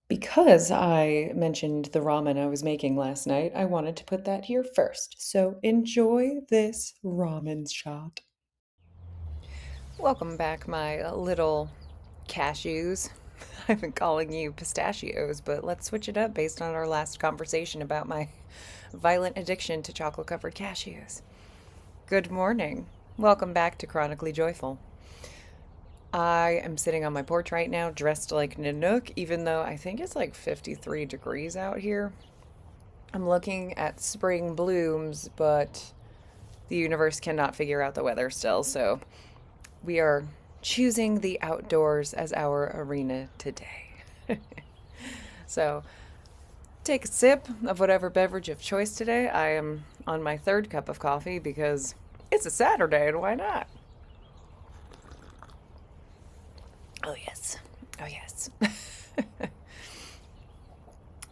Because I mentioned the ramen I was making last night, I wanted to put that here first. So enjoy this ramen shot. Welcome back, my little cashews. I've been calling you pistachios, but let's switch it up based on our last conversation about my violent addiction to chocolate covered cashews. Good morning. Welcome back to Chronically Joyful. I am sitting on my porch right now, dressed like Nanook, even though I think it's like 53 degrees out here. I'm looking at spring blooms, but the universe cannot figure out the weather still, so we are choosing the outdoors as our arena today. So take a sip of whatever beverage of choice today. I am on my third cup of coffee because it's a Saturday and why not? Oh, yes. Oh, yes.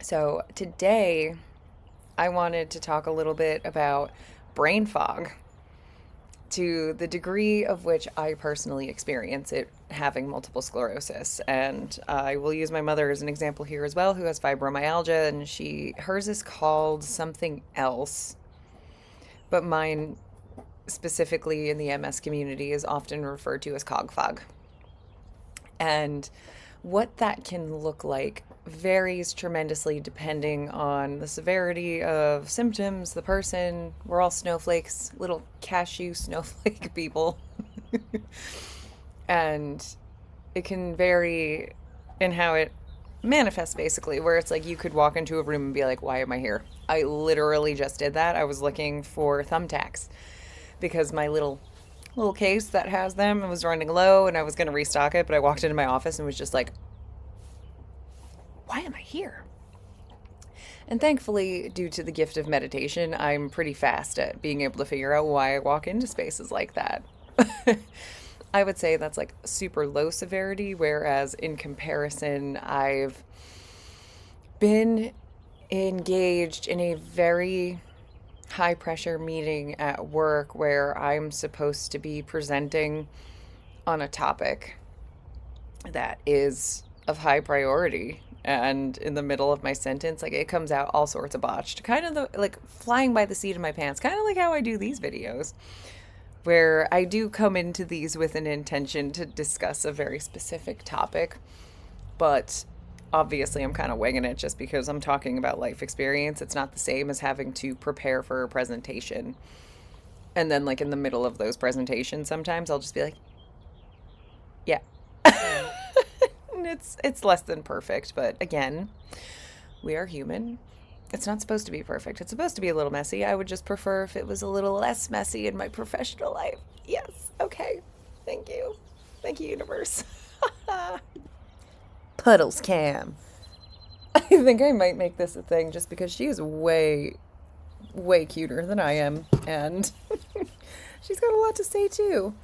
So today I wanted to talk a little bit about brain fog to the degree of which I personally experience it having multiple sclerosis. And I will use my mother as an example here as well, who has fibromyalgia, and hers is called something else, but mine specifically in the MS community is often referred to as Cog Fog. And what that can look like varies tremendously depending on the severity of symptoms, the person. We're all snowflakes, little cashew snowflake people. And it can vary in how it manifests, basically, where it's like you could walk into a room and be like, why am I here? I literally just did that. I was looking for thumbtacks because my little case that has them was running low and I was going to restock it, but I walked into my office and was just like, why am I here? And thankfully, due to the gift of meditation, I'm pretty fast at being able to figure out why I walk into spaces like that. I would say that's like super low severity, whereas in comparison, I've been engaged in a very high pressure meeting at work where I'm supposed to be presenting on a topic that is of high priority. And in the middle of my sentence, like it comes out all sorts of botched, kind of like flying by the seat of my pants, kind of like how I do these videos, where I do come into these with an intention to discuss a very specific topic, but obviously I'm kind of winging it just because I'm talking about life experience. It's not the same as having to prepare for a presentation. And then like in the middle of those presentations, sometimes I'll just be like, yeah. And it's less than perfect, but again, we are human. It's not supposed to be perfect. It's supposed to be a little messy. I would just prefer if it was a little less messy in my professional life. Yes. Okay. Thank you. Thank you, universe. Puddles Cam. I think I might make this a thing just because she is way cuter than I am. And she's got a lot to say too.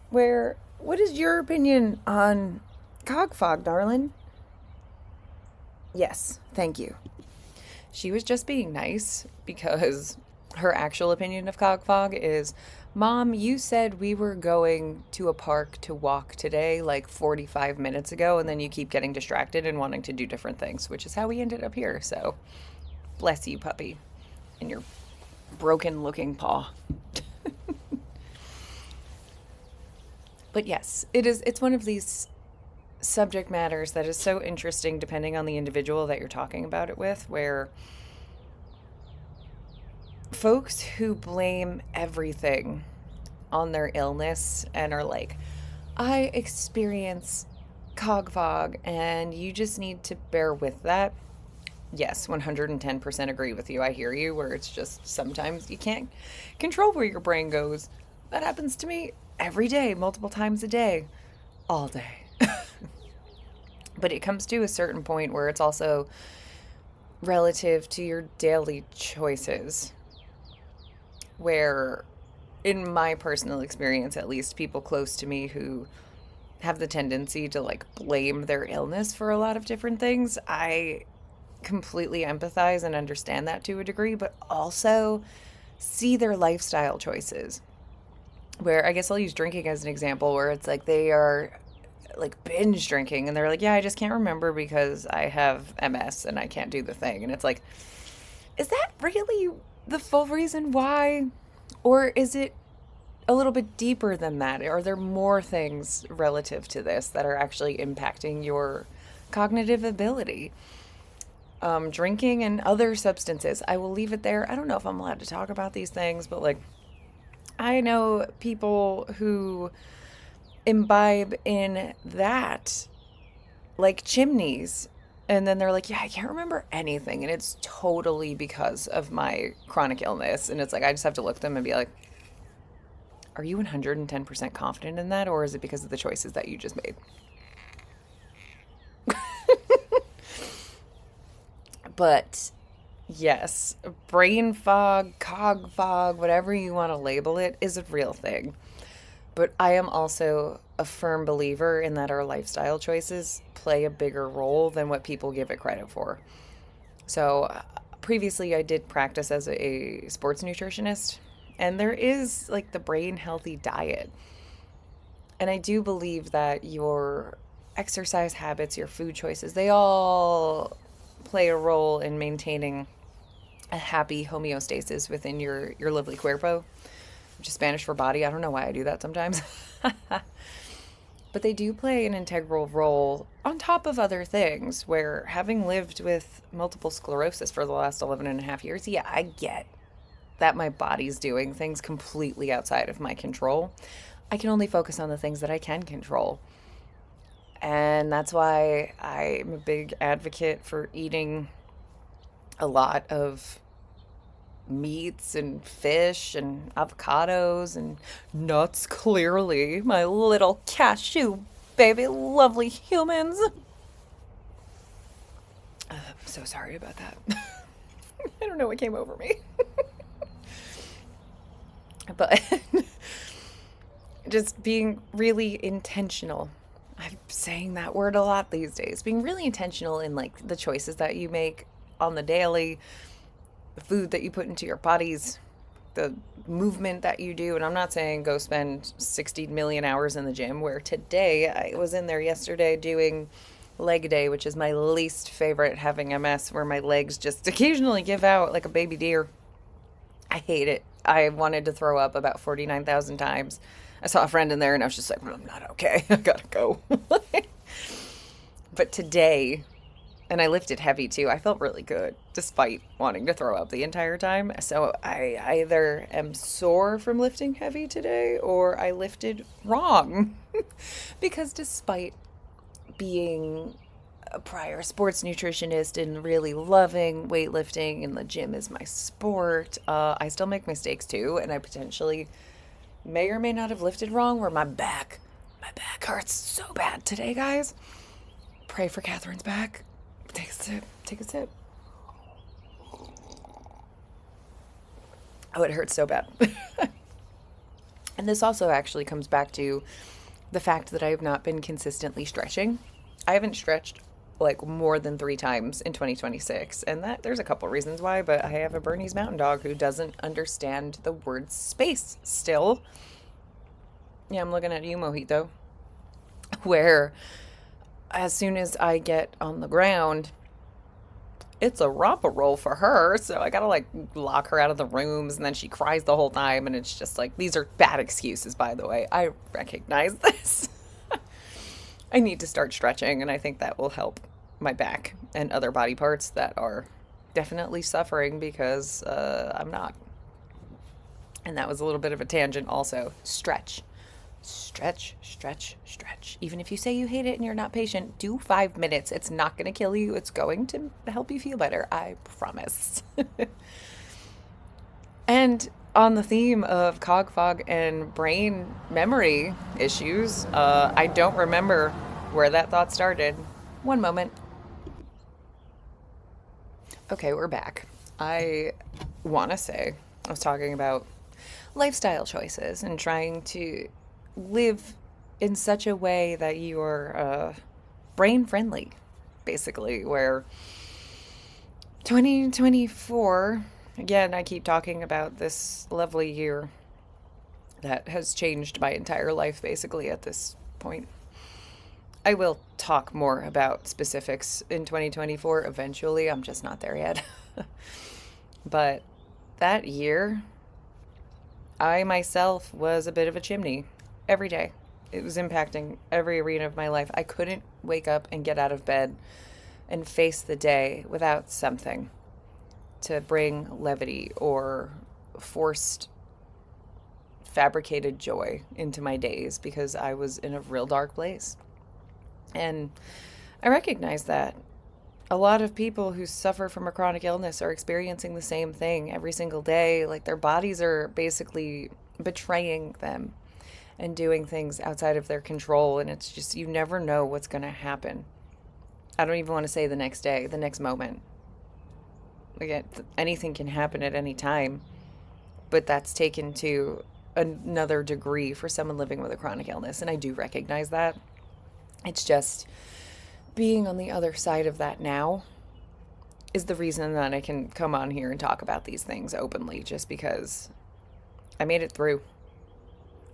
What is your opinion on Cog Fog, darling? Yes, thank you. She was just being nice because her actual opinion of Cog Fog is, Mom, you said we were going to a park to walk today like 45 minutes ago, and then you keep getting distracted and wanting to do different things, which is how we ended up here. So, bless you, puppy, and your broken looking paw. But yes, it's one of these subject matters that is so interesting depending on the individual that you're talking about it with, where folks who blame everything on their illness and are like, I experience cog fog and you just need to bear with that. Yes, 110% agree with you. I hear you, where it's just sometimes you can't control where your brain goes. That happens to me every day, multiple times a day, all day. But it comes to a certain point where it's also relative to your daily choices, where in my personal experience at least, people close to me who have the tendency to like blame their illness for a lot of different things, I completely empathize and understand that to a degree, but also see their lifestyle choices, where I guess I'll use drinking as an example, where it's like they are like binge drinking, and they're like, yeah, I just can't remember because I have MS and I can't do the thing. And it's like, is that really the full reason why? Or is it a little bit deeper than that? Are there more things relative to this that are actually impacting your cognitive ability? Drinking and other substances. I will leave it there. I don't know if I'm allowed to talk about these things, but like, I know people who imbibe in that, like chimneys. And then they're like, yeah, I can't remember anything. And it's totally because of my chronic illness. And it's like, I just have to look at them and be like, are you 110% confident in that? Or is it because of the choices that you just made? But yes, brain fog, cog fog, whatever you want to label it, is a real thing. But I am also a firm believer in that our lifestyle choices play a bigger role than what people give it credit for. So previously, I did practice as a sports nutritionist, and there is like the brain healthy diet. And I do believe that your exercise habits, your food choices, they all play a role in maintaining a happy homeostasis within your lovely cuerpo, which is Spanish for body. I don't know why I do that sometimes. But they do play an integral role on top of other things, where having lived with multiple sclerosis for the last 11 and a half years, yeah, I get that my body's doing things completely outside of my control. I can only focus on the things that I can control. And that's why I'm a big advocate for eating a lot of meats and fish and avocados and nuts, clearly. My little cashew baby, lovely humans. I'm so sorry about that. I don't know what came over me. But just being really intentional. I'm saying that word a lot these days. Being really intentional in like the choices that you make on the daily, the food that you put into your bodies, the movement that you do. And I'm not saying go spend 60 million hours in the gym, where today I was in there yesterday doing leg day, which is my least favorite, having MS, where my legs just occasionally give out like a baby deer. I hate it. I wanted to throw up about 49,000 times. I saw a friend in there and I was just like, I'm not okay. I gotta go. But today, and I lifted heavy too, I felt really good despite wanting to throw up the entire time. So I either am sore from lifting heavy today or I lifted wrong. Because despite being a prior sports nutritionist and really loving weightlifting and the gym is my sport, I still make mistakes too, and I potentially may or may not have lifted wrong, where my back hurts so bad today, guys. Pray for Catherine's back. Take a sip. Take a sip. Oh, it hurts so bad. And this also actually comes back to the fact that I have not been consistently stretching. I haven't stretched like more than 3 times in 2026, and that there's a couple reasons why, but I have a Bernese Mountain Dog who doesn't understand the word space still. Yeah, I'm looking at you, Mojito, where as soon as I get on the ground, it's a romper roll for her. So I gotta like lock her out of the rooms, and then she cries the whole time. And it's just like, these are bad excuses, by the way. I recognize this. I need to start stretching, and I think that will help my back and other body parts that are definitely suffering because I'm not. And that was a little bit of a tangent also. Stretch. Stretch, stretch, stretch. Even if you say you hate it and you're not patient, do 5 minutes. It's not going to kill you. It's going to help you feel better. I promise. And on the theme of cog fog and brain memory issues, I don't remember where that thought started. One moment. Okay, we're back. I want to say, I was talking about lifestyle choices and trying to live in such a way that you are brain friendly, basically, where 2024, again, I keep talking about this lovely year that has changed my entire life basically at this point. I will talk more about specifics in 2024 eventually. I'm just not there yet. But that year, I myself was a bit of a chimney every day. It was impacting every arena of my life. I couldn't wake up and get out of bed and face the day without something to bring levity or forced fabricated joy into my days because I was in a real dark place. And I recognize that a lot of people who suffer from a chronic illness are experiencing the same thing every single day. Like their bodies are basically betraying them and doing things outside of their control. And it's just, you never know what's going to happen. I don't even want to say the next day, the next moment. Again, anything can happen at any time, but that's taken to another degree for someone living with a chronic illness. And I do recognize that. It's just being on the other side of that now is the reason that I can come on here and talk about these things openly, just because I made it through.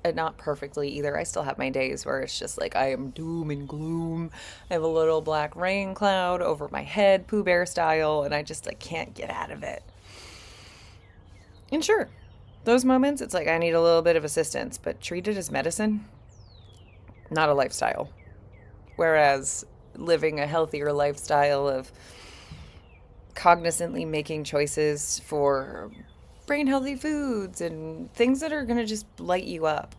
And not perfectly either. I still have my days where it's just like I am doom and gloom. I have a little black rain cloud over my head, Pooh Bear style, and I just like can't get out of it. And sure, those moments, it's like I need a little bit of assistance, but treat it as medicine, not a lifestyle. Whereas living a healthier lifestyle of cognizantly making choices for brain healthy foods and things that are going to just light you up.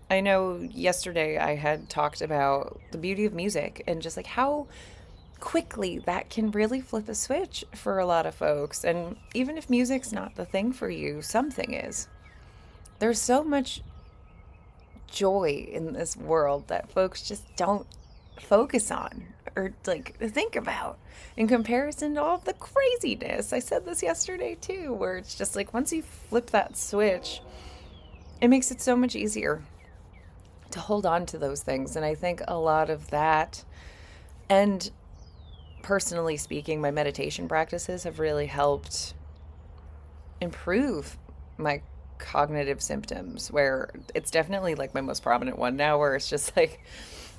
I know yesterday I had talked about the beauty of music and just like how quickly that can really flip a switch for a lot of folks. And even if music's not the thing for you, something is. There's so much joy in this world that folks just don't focus on or like think about in comparison to all the craziness. I said this yesterday too, where it's just like once you flip that switch, it makes it so much easier to hold on to those things. And I think a lot of that, and personally speaking, my meditation practices have really helped improve my cognitive symptoms, where it's definitely like my most prominent one now, where it's just like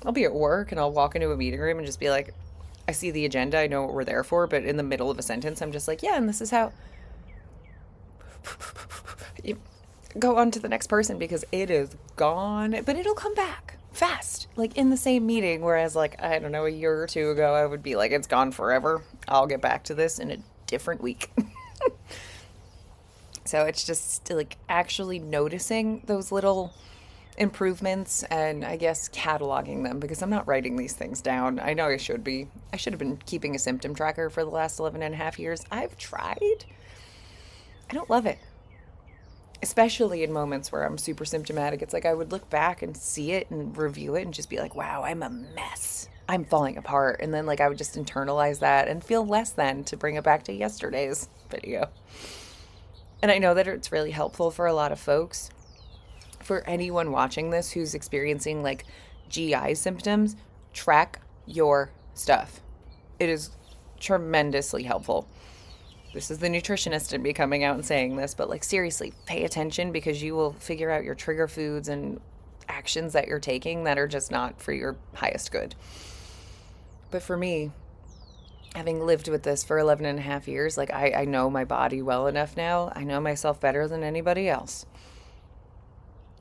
I'll be at work and I'll walk into a meeting room and just be like, I see the agenda, I know what we're there for, but in the middle of a sentence, I'm just like, yeah, and this is how you go on to the next person because it is gone, but it'll come back fast, like in the same meeting. Whereas, like, I don't know, a year or two ago, I would be like, it's gone forever. I'll get back to this in a different week. So it's just like actually noticing those little improvements and I guess cataloging them, because I'm not writing these things down. I know I should be. I should have been keeping a symptom tracker for the last 11 and a half years. I've tried. I don't love it. Especially in moments where I'm super symptomatic. It's like I would look back and see it and review it and just be like, wow, I'm a mess. I'm falling apart. And then like I would just internalize that and feel less than to bring it back to yesterday's video. And I know that it's really helpful for a lot of folks. For anyone watching this who's experiencing like GI symptoms, track your stuff. It is tremendously helpful. This is the nutritionist in me coming out and saying this, but like seriously, pay attention, because you will figure out your trigger foods and actions that you're taking that are just not for your highest good. But for me, having lived with this for 11 and a half years, like I know my body well enough now. I know myself better than anybody else.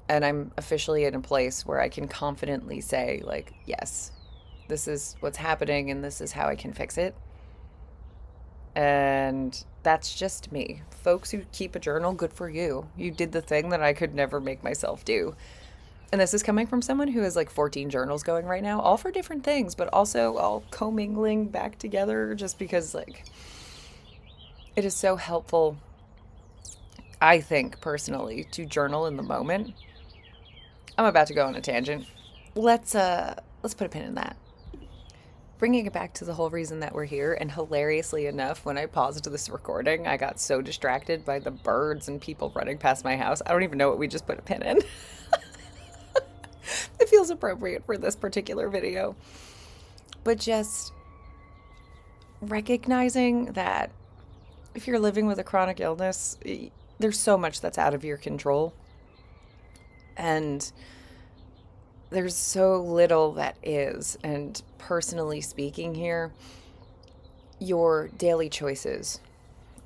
And I'm officially in a place where I can confidently say, like, yes, this is what's happening and this is how I can fix it. And that's just me. Folks who keep a journal, good for you. You did the thing that I could never make myself do. And this is coming from someone who has like 14 journals going right now, all for different things, but also all commingling back together, just because like it is so helpful, I think personally, to journal in the moment. I'm about to go on a tangent. Let's put a pin in that. Bringing it back to the whole reason that we're here, and hilariously enough, when I paused this recording, I got so distracted by the birds and people running past my house. I don't even know what we just put a pin in. It feels appropriate for this particular video. But just recognizing that if you're living with a chronic illness, there's so much that's out of your control. And there's so little that is. And personally speaking here, your daily choices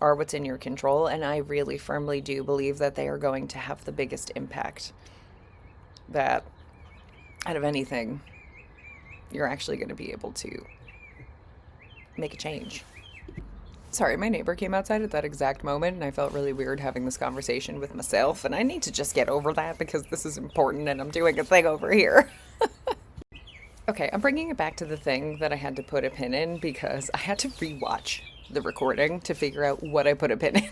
are what's in your control. And I really firmly do believe that they are going to have the biggest impact, that out of anything, you're actually going to be able to make a change. Sorry, my neighbor came outside at that exact moment, and I felt really weird having this conversation with myself, and I need to just get over that because this is important and I'm doing a thing over here. Okay, I'm bringing it back to the thing that I had to put a pin in because I had to rewatch the recording to figure out what I put a pin in.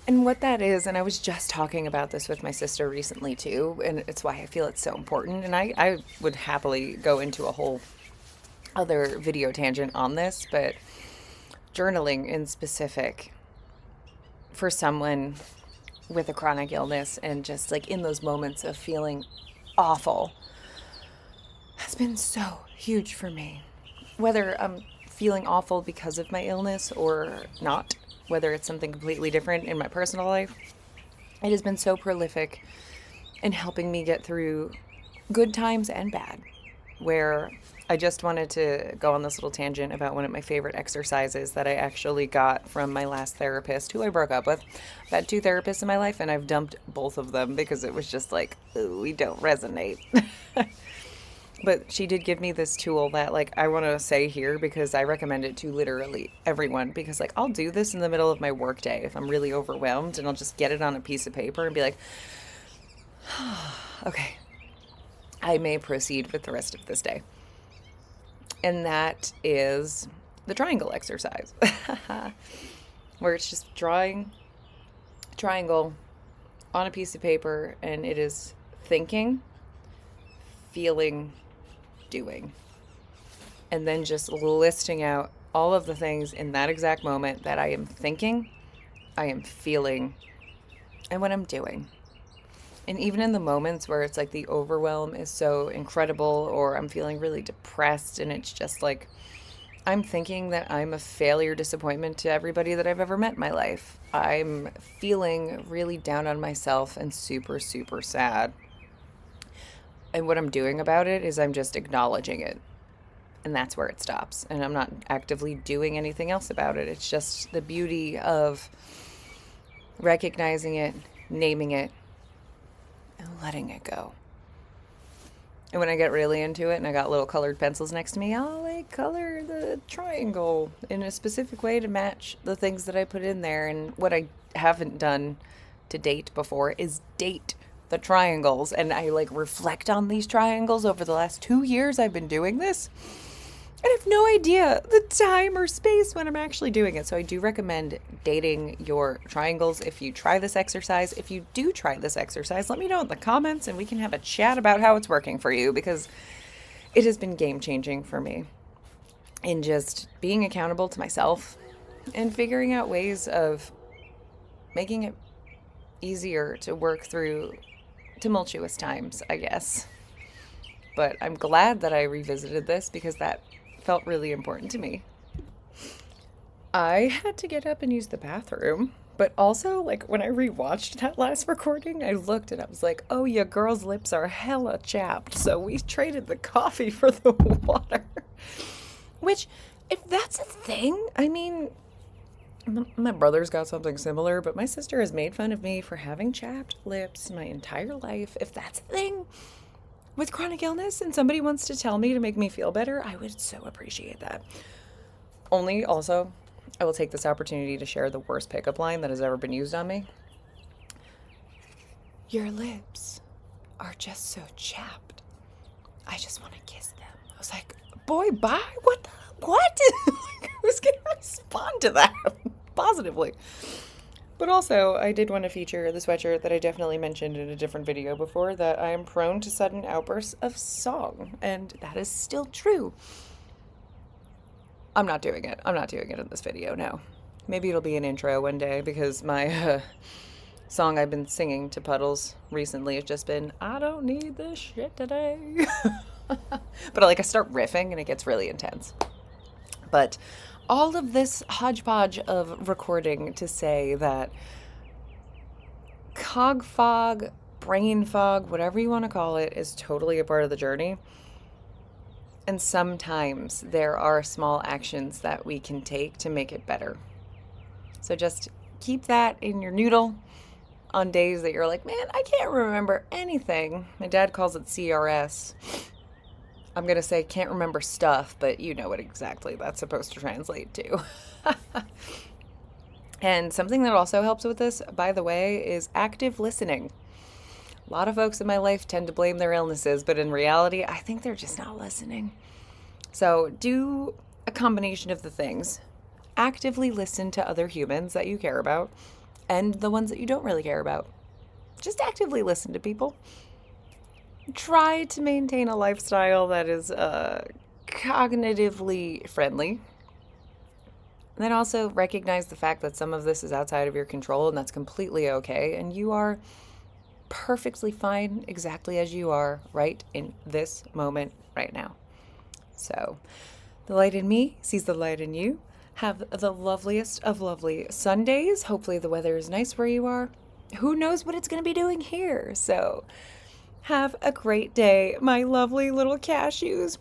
And what that is, and I was just talking about this with my sister recently too, and it's why I feel it's so important. And I would happily go into a whole other video tangent on this, but journaling in specific for someone with a chronic illness and just like in those moments of feeling awful has been so huge for me. Whether I'm feeling awful because of my illness or not, whether it's something completely different in my personal life, it has been so prolific in helping me get through good times and bad. Where I just wanted to go on this little tangent about one of my favorite exercises that I actually got from my last therapist, who I broke up with. I've had 2 therapists in my life, and I've dumped both of them because it was just like, ooh, we don't resonate. But she did give me this tool that, like, I want to say here because I recommend it to literally everyone, because, like, I'll do this in the middle of my workday if I'm really overwhelmed, and I'll just get it on a piece of paper and be like, okay, I may proceed with the rest of this day. And that is the triangle exercise, where it's just drawing a triangle on a piece of paper, and it is thinking, feeling, doing, and then just listing out all of the things in that exact moment that I am thinking, I am feeling, and what I'm doing. And even in the moments where it's like the overwhelm is so incredible, or I'm feeling really depressed, and it's just like I'm thinking that I'm a failure, disappointment to everybody that I've ever met in my life. I'm feeling really down on myself and super, super sad. And what I'm doing about it is I'm just acknowledging it. And that's where it stops. And I'm not actively doing anything else about it. It's just the beauty of recognizing it, naming it, and letting it go. And when I get really into it and I got little colored pencils next to me, I'll like color the triangle in a specific way to match the things that I put in there. And what I haven't done to date before is date the triangles, and I like reflect on these triangles over the last 2 years I've been doing this, and I have no idea the time or space when I'm actually doing it. So I do recommend dating your triangles if you try this exercise. If you do try this exercise, let me know in the comments and we can have a chat about how it's working for you, because it has been game changing for me in just being accountable to myself and figuring out ways of making it easier to work through tumultuous times, I guess. But I'm glad that I revisited this because that felt really important to me. I had to get up and use the bathroom, but also, like, when I rewatched that last recording, I looked and I was like, oh, your girl's lips are hella chapped, so we traded the coffee for the water. Which, if that's a thing, I mean, my brother's got something similar, but my sister has made fun of me for having chapped lips my entire life. If that's a thing with chronic illness and somebody wants to tell me to make me feel better, I would so appreciate that. Only also, I will take this opportunity to share the worst pickup line that has ever been used on me. Your lips are just so chapped. I just want to kiss them. I was like, boy, bye? What? Like, who's going to respond to that positively? But also, I did want to feature the sweatshirt that I definitely mentioned in a different video before, that I am prone to sudden outbursts of song, and that is still true. I'm not doing it. I'm not doing it in this video, no. Maybe it'll be an intro one day, because my song I've been singing to Puddles recently has just been, I don't need this shit today. But like I start riffing and it gets really intense. But all of this hodgepodge of recording to say that Cog Fog brain fog, whatever you want to call it, is totally a part of the journey. And sometimes there are small actions that we can take to make it better. So just keep that in your noodle on days that you're like, man, I can't remember anything. My dad calls it CRS. I'm going to say can't remember stuff, but you know what exactly that's supposed to translate to. And something that also helps with this, by the way, is active listening. A lot of folks in my life tend to blame their illnesses, but in reality, I think they're just not listening. So do a combination of the things. Actively listen to other humans that you care about and the ones that you don't really care about. Just actively listen to people. Try to maintain a lifestyle that is cognitively friendly. And then also recognize the fact that some of this is outside of your control, and that's completely okay. And you are perfectly fine exactly as you are right in this moment right now. So the light in me sees the light in you. Have the loveliest of lovely Sundays. Hopefully the weather is nice where you are. Who knows what it's going to be doing here? So have a great day, my lovely little cashews.